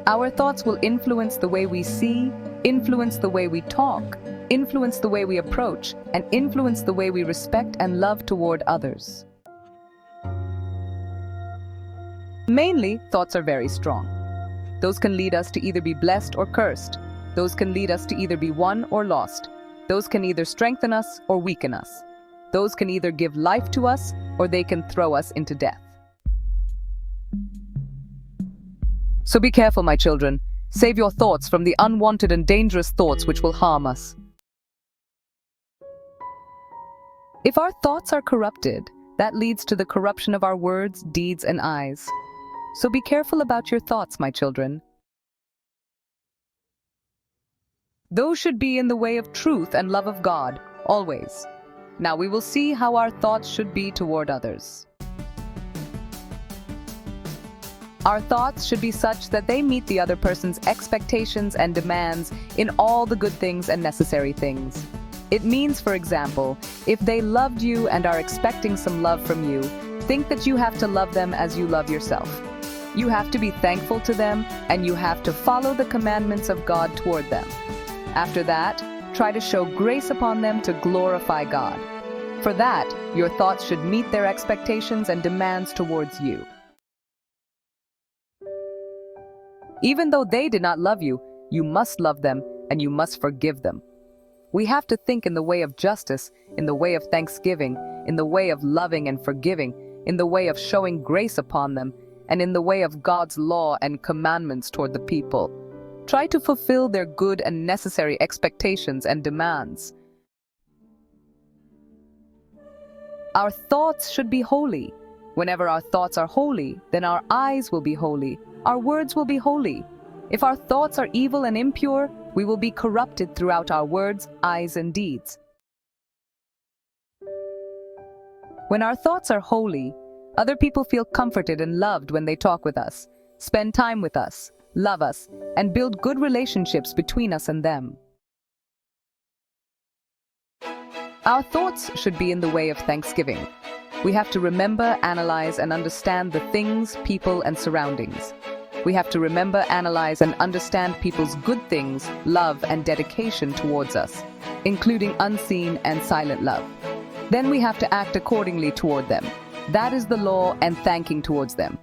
Our thoughts will influence the way we see, influence the way we talk, influence the way we approach, and influence the way we respect and love toward others. Mainly, thoughts are very strong. Those can lead us to either be blessed or cursed. Those can lead us to either be won or lost. Those can either strengthen us or weaken us. Those can either give life to us or they can throw us into death. So be careful, my children. Save your thoughts from the unwanted and dangerous thoughts which will harm us. If our thoughts are corrupted, that leads to the corruption of our words, deeds, and eyes. So be careful about your thoughts, my children. Those should be in the way of truth and love of God, always. Now we will see how our thoughts should be toward others. Our thoughts should be such that they meet the other person's expectations and demands in all the good things and necessary things. It means, for example, if they loved you and are expecting some love from you, think that you have to love them as you love yourself. You have to be thankful to them, and you have to follow the commandments of God toward them. After that, try to show grace upon them to glorify God. For that, your thoughts should meet their expectations and demands towards you. Even though they did not love you, you must love them and you must forgive them. We have to think in the way of justice, in the way of thanksgiving, in the way of loving and forgiving, in the way of showing grace upon them, and in the way of God's law and commandments toward the people. Try to fulfill their good and necessary expectations and demands. Our thoughts should be holy. Whenever our thoughts are holy, then our eyes will be holy, our words will be holy. If our thoughts are evil and impure, we will be corrupted throughout our words, eyes, and deeds. When our thoughts are holy, other people feel comforted and loved when they talk with us, spend time with us, love us, and build good relationships between us and them. Our thoughts should be in the way of thanksgiving. We have to remember, analyze, and understand the things, people, and surroundings. We have to remember, analyze, and understand people's good things, love, and dedication towards us, including unseen and silent love. Then we have to act accordingly toward them. That is the law and thanking towards them.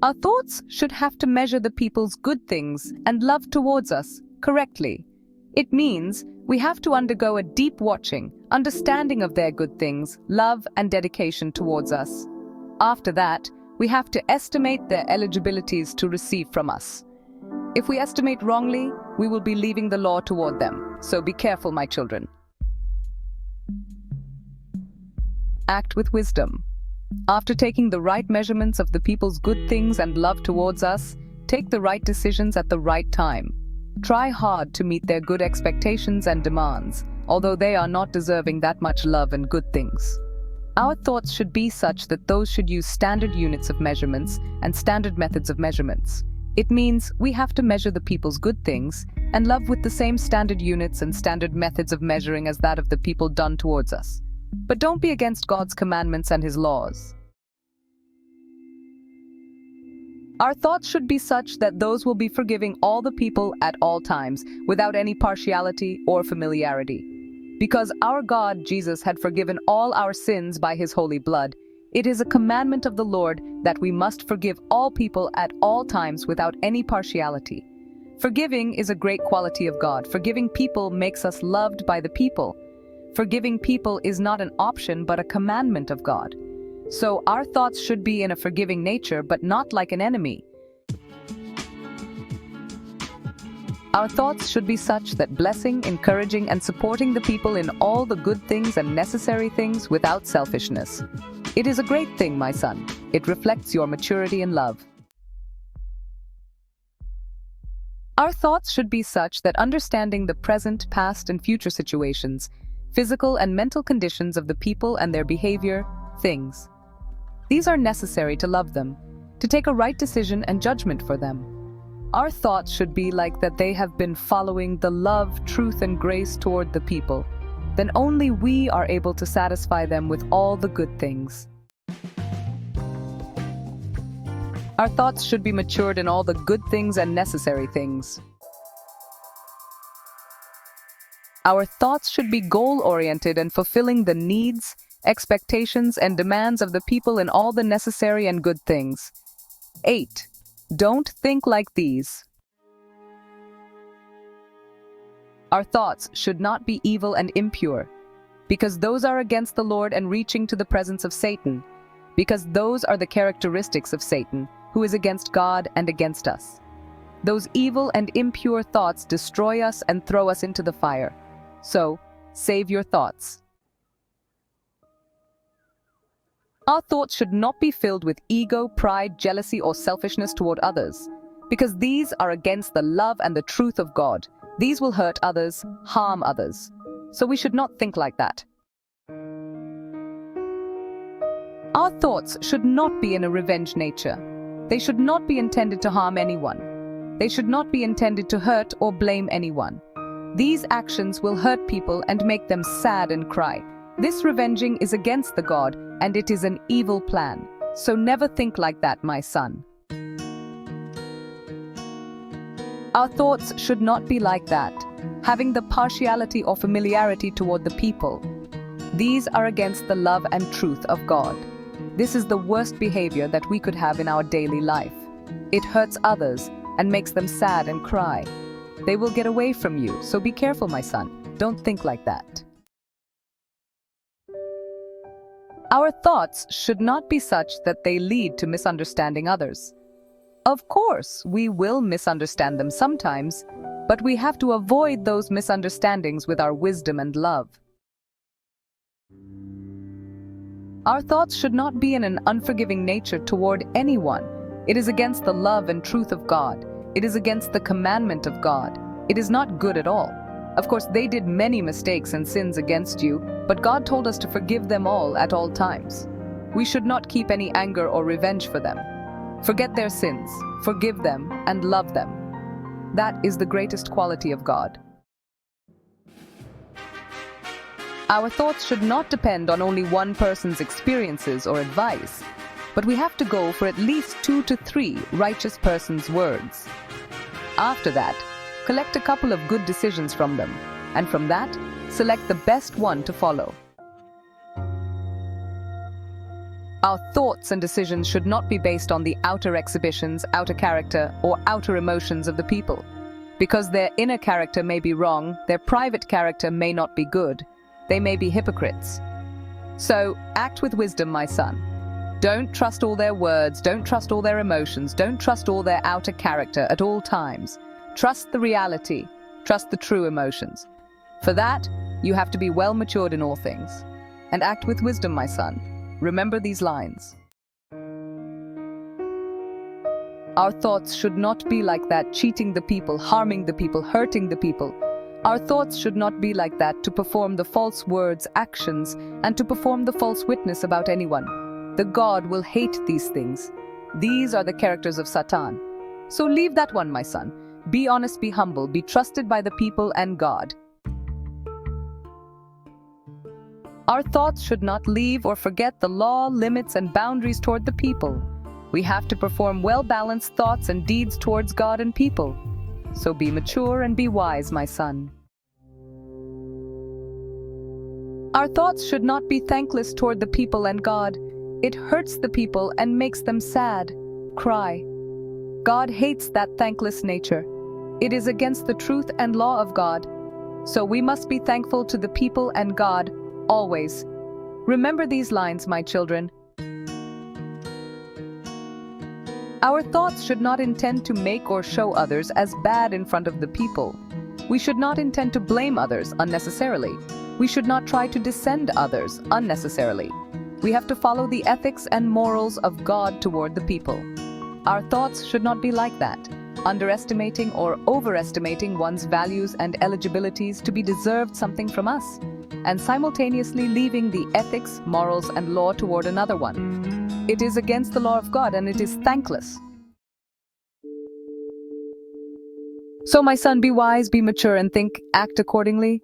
Our thoughts should have to measure the people's good things and love towards us correctly. It means we have to undergo a deep watching, understanding of their good things, love, and dedication towards us. After that, we have to estimate their eligibilities to receive from us. If we estimate wrongly, we will be leaving the law toward them. So be careful, my children. Act with wisdom. After taking the right measurements of the people's good things and love towards us, take the right decisions at the right time. Try hard to meet their good expectations and demands, although they are not deserving that much love and good things. Our thoughts should be such that those should use standard units of measurements and standard methods of measurements. It means we have to measure the people's good things and love with the same standard units and standard methods of measuring as that of the people done towards us. But don't be against God's commandments and His laws. Our thoughts should be such that those will be forgiving all the people at all times, without any partiality or familiarity. Because our God, Jesus, had forgiven all our sins by His holy blood, it is a commandment of the Lord that we must forgive all people at all times without any partiality. Forgiving is a great quality of God. Forgiving people makes us loved by the people. Forgiving people is not an option but a commandment of God. So our thoughts should be in a forgiving nature, but not like an enemy. Our thoughts should be such that blessing, encouraging, and supporting the people in all the good things and necessary things without selfishness. It is a great thing, my son. It reflects your maturity and love. Our thoughts should be such that understanding the present, past, and future situations, physical and mental conditions of the people and their behavior, things. These are necessary to love them, to take a right decision and judgment for them. Our thoughts should be like that they have been following the love, truth, and grace toward the people. Then only we are able to satisfy them with all the good things. Our thoughts should be matured in all the good things and necessary things. Our thoughts should be goal-oriented and fulfilling the needs, expectations, and demands of the people in all the necessary and good things. 8. Don't think like these. Our thoughts should not be evil and impure, because those are against the Lord and reaching to the presence of Satan, because those are the characteristics of Satan, who is against God and against us. Those evil and impure thoughts destroy us and throw us into the fire. So, save your thoughts. Our thoughts should not be filled with ego, pride, jealousy, or selfishness toward others, because these are against the love and the truth of God. These will hurt others, harm others. So we should not think like that. Our thoughts should not be in a revenge nature. They should not be intended to harm anyone. They should not be intended to hurt or blame anyone. These actions will hurt people and make them sad and cry. This revenging is against the God, and it is an evil plan. So never think like that, my son. Our thoughts should not be like that, having the partiality or familiarity toward the people. These are against the love and truth of God. This is the worst behavior that we could have in our daily life. It hurts others and makes them sad and cry. They will get away from you, so be careful, my son. Don't think like that. Our thoughts should not be such that they lead to misunderstanding others. Of course, we will misunderstand them sometimes, but we have to avoid those misunderstandings with our wisdom and love. Our thoughts should not be in an unforgiving nature toward anyone. It is against the love and truth of God. It is against the commandment of God. It is not good at all. Of course, they did many mistakes and sins against you, but God told us to forgive them all at all times. We should not keep any anger or revenge for them. Forget their sins, forgive them, and love them. That is the greatest quality of God. Our thoughts should not depend on only one person's experiences or advice, but we have to go for at least 2 to 3 righteous persons' words. After that, collect a couple of good decisions from them, and from that, select the best one to follow. Our thoughts and decisions should not be based on the outer exhibitions, outer character, or outer emotions of the people. Because their inner character may be wrong, their private character may not be good. They may be hypocrites. So, act with wisdom, my son. Don't trust all their words, don't trust all their emotions, don't trust all their outer character at all times. Trust the reality, trust the true emotions. For that, you have to be well matured in all things. And act with wisdom, my son. Remember these lines. Our thoughts should not be like that, cheating the people, harming the people, hurting the people. Our thoughts should not be like that, to perform the false words, actions, and to perform the false witness about anyone. The God will hate these things. These are the characters of Satan. So leave that one, my son. Be honest, be humble, be trusted by the people and God. Our thoughts should not leave or forget the law, limits, and boundaries toward the people. We have to perform well-balanced thoughts and deeds towards God and people. So be mature and be wise, my son. Our thoughts should not be thankless toward the people and God. It hurts the people and makes them sad, cry. God hates that thankless nature. It is against the truth and law of God. So we must be thankful to the people and God, always. Remember these lines, my children. Our thoughts should not intend to make or show others as bad in front of the people. We should not intend to blame others unnecessarily. We should not try to descend others unnecessarily. We have to follow the ethics and morals of God toward the people. Our thoughts should not be like that, underestimating or overestimating one's values and eligibilities to be deserved something from us, and simultaneously leaving the ethics, morals, and law toward another one. It is against the law of God, and it is thankless. So, my son, be wise, be mature, and think, act accordingly.